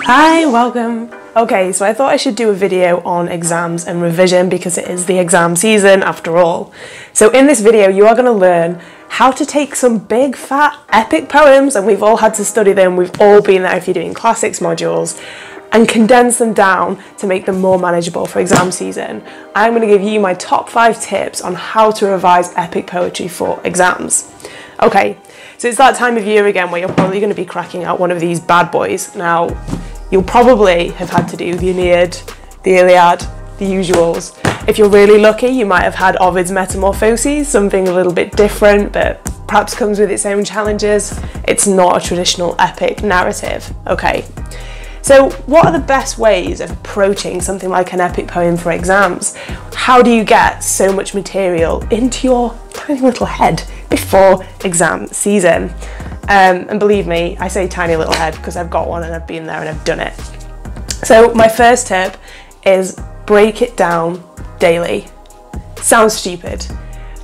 Hi, welcome. Okay, so I thought I should do a video on exams and revision because it is the exam season after all. So in this video, you are going to learn how to take some big, fat, epic poems, and we've all had to study them, we've all been there if you're doing classics modules, and condense them down to make them more manageable for exam season. I'm going to give you my top 5 tips on how to revise epic poetry for exams. Okay, so it's that time of year again where you're probably going to be cracking out one of these bad boys. Now, you'll probably have had to do the Aeneid, the Iliad, the usuals. If you're really lucky, you might have had Ovid's Metamorphoses, something a little bit different, but perhaps comes with its own challenges. It's not a traditional epic narrative, okay? So what are the best ways of approaching something like an epic poem for exams? How do you get so much material into your tiny little head before exam season? And believe me, I say tiny little head because I've got one and I've been there and I've done it. So my first tip is break it down daily. Sounds stupid,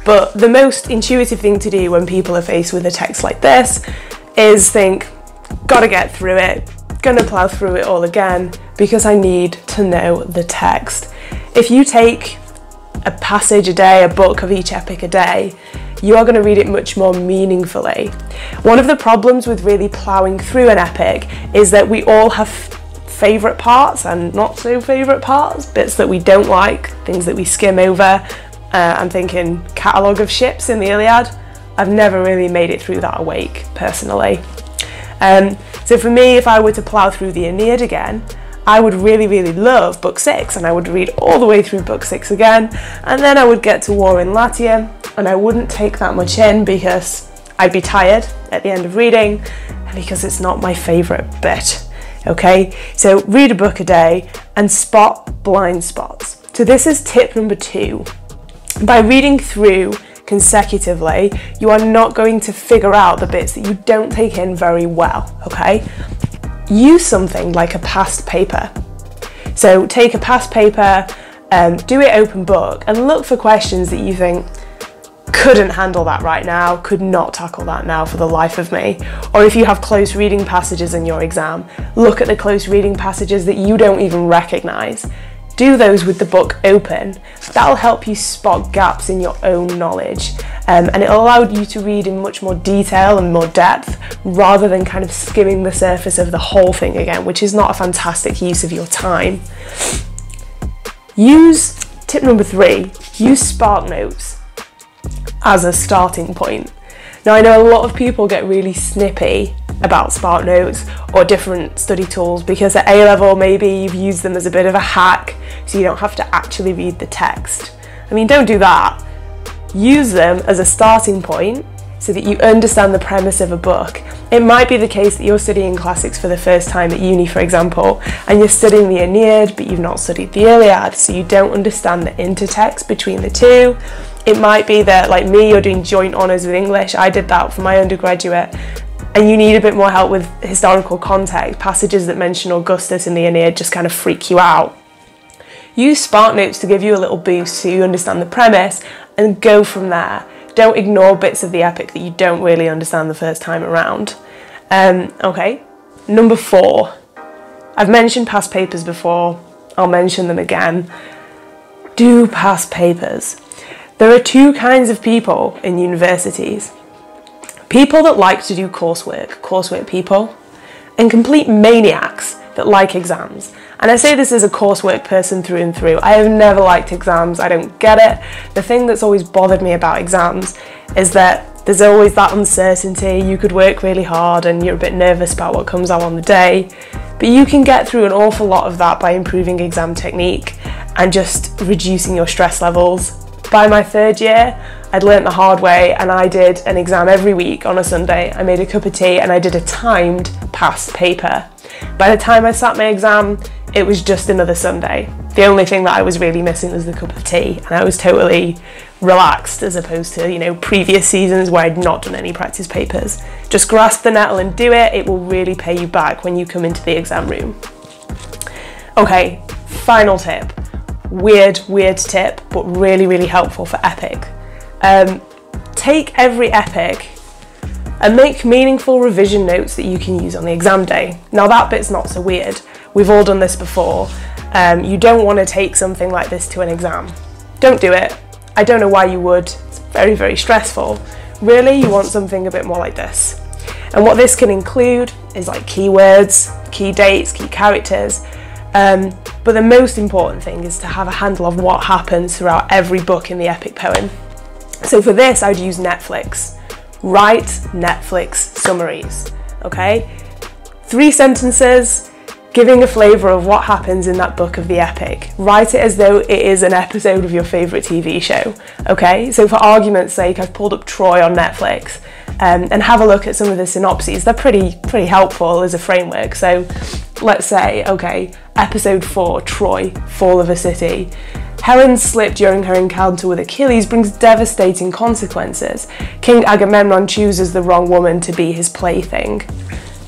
but the most intuitive thing to do when people are faced with a text like this is think, gotta get through it, gonna plow through it all again because I need to know the text. If you take a passage a day, a book of each epic a day, you are going to read it much more meaningfully. One of the problems with really ploughing through an epic is that we all have favourite parts and not so favourite parts, bits that we don't like, things that we skim over. I'm thinking catalogue of ships in the Iliad. I've never really made it through that awake, personally. So for me, if I were to plough through the Aeneid again, I would really love book 6 and I would read all the way through book 6 again, and then I would get to War in Latium and I wouldn't take that much in because I'd be tired at the end of reading and because it's not my favourite bit. Okay, so read a book a day and spot blind spots. So this is tip number 2. By reading through consecutively, you are not going to figure out the bits that you don't take in very well, okay? Use something like a past paper. So take a past paper, do it open book, and look for questions that you think, couldn't handle that right now, could not tackle that now for the life of me. Or if you have close reading passages in your exam, look at the close reading passages that you don't even recognise. Do those with the book open. That'll help you spot gaps in your own knowledge, and it'll allow you to read in much more detail and more depth rather than kind of skimming the surface of the whole thing again, which is not a fantastic use of your time. Tip number 3, use Sparknotes as a starting point. Now I know a lot of people get really snippy about Sparknotes or different study tools because at A-level maybe you've used them as a bit of a hack so you don't have to actually read the text. I mean, don't do that. Use them as a starting point so that you understand the premise of a book. It might be the case that you're studying classics for the first time at uni, for example, and you're studying the Aeneid but you've not studied the Iliad, so you don't understand the intertext between the two. It might be that, like me, you're doing joint honours with English. I did that for my undergraduate, and you need a bit more help with historical context. Passages that mention Augustus in the Aeneid just kind of freak you out. Use Sparknotes to give you a little boost so you understand the premise and go from there. Don't ignore bits of the epic that you don't really understand the first time around. Okay, number 4. I've mentioned past papers before. I'll mention them again. Do past papers. There are 2 kinds of people in universities. People that like to do coursework people, and complete maniacs that like exams. And I say this as a coursework person through and through. I have never liked exams, I don't get it. The thing that's always bothered me about exams is that there's always that uncertainty. You could work really hard and you're a bit nervous about what comes out on the day, but you can get through an awful lot of that by improving exam technique and just reducing your stress levels. By my 3rd year, I'd learnt the hard way and I did an exam every week on a Sunday. I made a cup of tea and I did a timed past paper. By the time I sat my exam, it was just another Sunday. The only thing that I was really missing was the cup of tea, and I was totally relaxed as opposed to, you know, previous seasons where I'd not done any practice papers. Just grasp the nettle and do it. It will really pay you back when you come into the exam room. Okay, final tip. Weird tip, but really helpful for epic. Take every epic and make meaningful revision notes that you can use on the exam day. Now that bit's not so weird. We've all done this before. You don't want to take something like this to an exam. Don't do it. I don't know why you would. It's very, very stressful. Really, you want something a bit more like this. And what this can include is like keywords, key dates, key characters. But the most important thing is to have a handle of what happens throughout every book in the epic poem. So for this, I'd use Netflix. Write Netflix summaries, okay? 3 sentences, giving a flavour of what happens in that book of the epic. Write it as though it is an episode of your favourite TV show, okay? So for argument's sake, I've pulled up Troy on Netflix and have a look at some of the synopses. They're pretty helpful as a framework. So let's say, okay, episode 4, Troy, Fall of a City. Helen's slip during her encounter with Achilles brings devastating consequences. King Agamemnon chooses the wrong woman to be his plaything.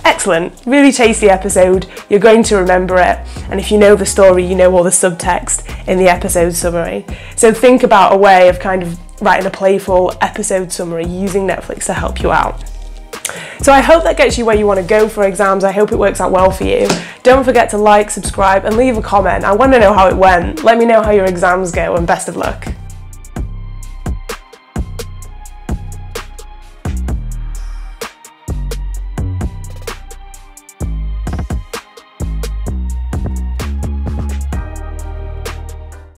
Excellent, really tasty episode, you're going to remember it, and if you know the story, you know all the subtext in the episode summary. So think about a way of kind of writing a playful episode summary using Netflix to help you out. So I hope that gets you where you want to go for exams. I hope it works out well for you. Don't forget to like, subscribe and leave a comment. I want to know how it went. Let me know how your exams go and best of luck.